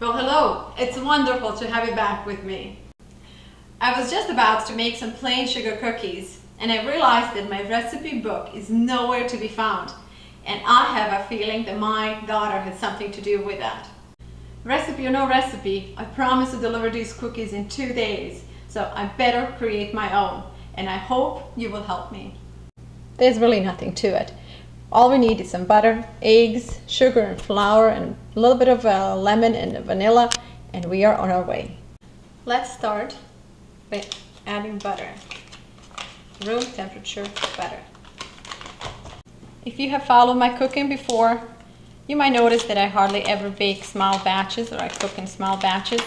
Well, hello! It's wonderful to have you back with me. I was just about to make some plain sugar cookies and I realized that my recipe book is nowhere to be found, and I have a feeling that my daughter had something to do with that. Recipe or no recipe, I promise to deliver these cookies in 2 days, so I better create my own, and I hope you will help me. There's really nothing to it. All we need is some butter, eggs, sugar and flour, and a little bit of lemon and vanilla, and we are on our way. Let's start by adding butter. Room temperature butter. If you have followed my cooking before, you might notice that I hardly ever bake small batches, or I cook in small batches,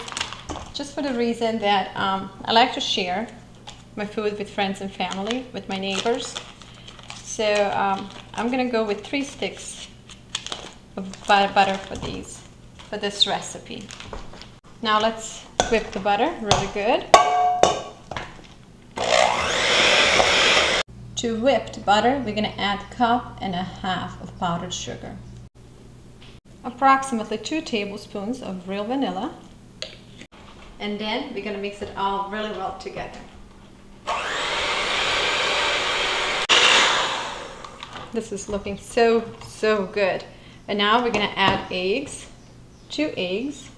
just for the reason that I like to share my food with friends and family, with my neighbors. So I'm going to go with 3 sticks of butter for this recipe. Now let's whip the butter really good. To whipped butter, we're going to add 1.5 cups of powdered sugar. Approximately 2 tablespoons of real vanilla. And then we're going to mix it all really well together. This is looking so good. And now we're going to add eggs, 2 eggs,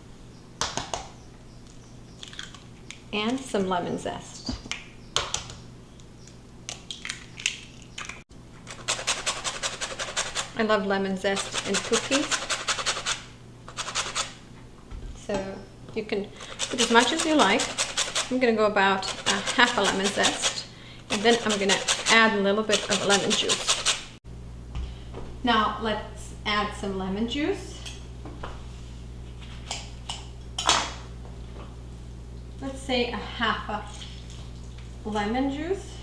and some lemon zest. I love lemon zest in cookies. So you can put as much as you like. I'm going to go about half a lemon zest, and then I'm going to add a little bit of lemon juice. Now let's add some lemon juice. Let's say a half a lemon juice.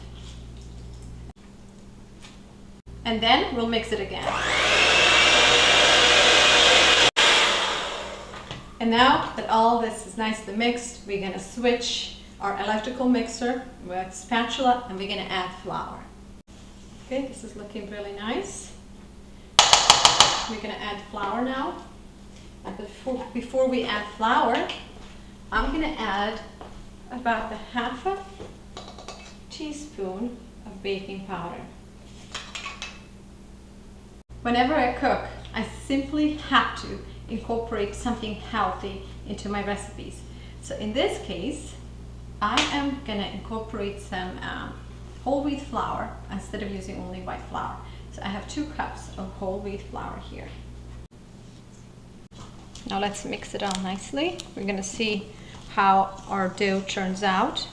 And then we'll mix it again. And now that all this is nicely mixed, we're going to switch our electrical mixer with a spatula, and we're going to add flour. Okay, this is looking really nice. We're going to add flour now. And before we add flour, I'm going to add about 1/2 teaspoon of baking powder. Whenever I cook, I simply have to incorporate something healthy into my recipes. So in this case, I am going to incorporate some whole wheat flour instead of using only white flour. So I have 2 cups of whole wheat flour here. Now let's mix it all nicely. We're going to see how our dough turns out.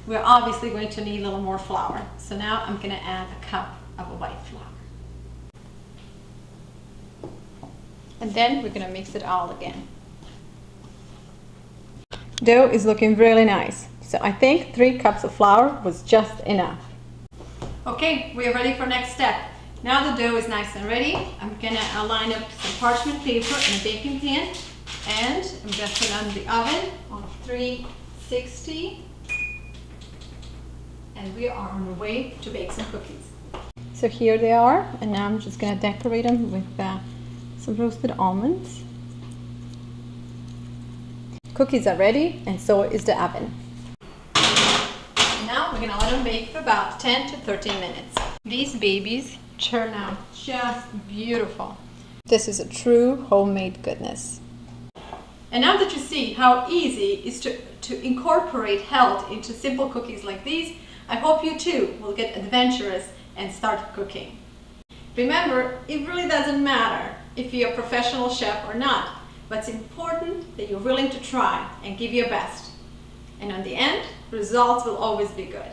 We're obviously going to need a little more flour. So now I'm going to add 1 cup of white flour. And then we're going to mix it all again. Dough is looking really nice. So I think 3 cups of flour was just enough. Okay, we are ready for next step. Now the dough is nice and ready. I'm going to line up some parchment paper in a baking pan, and I'm going to put it on the oven on 360. And we are on the way to bake some cookies. So here they are, and now I'm just going to decorate them with some roasted almonds. Cookies are ready, and so is the oven. And now we're going to let them bake for about 10 to 13 minutes. These babies turn out just beautiful. This is a true homemade goodness. And now that you see how easy it is to incorporate health into simple cookies like these, I hope you too will get adventurous and start cooking. Remember, it really doesn't matter if you're a professional chef or not, but it's important that you're willing to try and give your best. And in the end, results will always be good.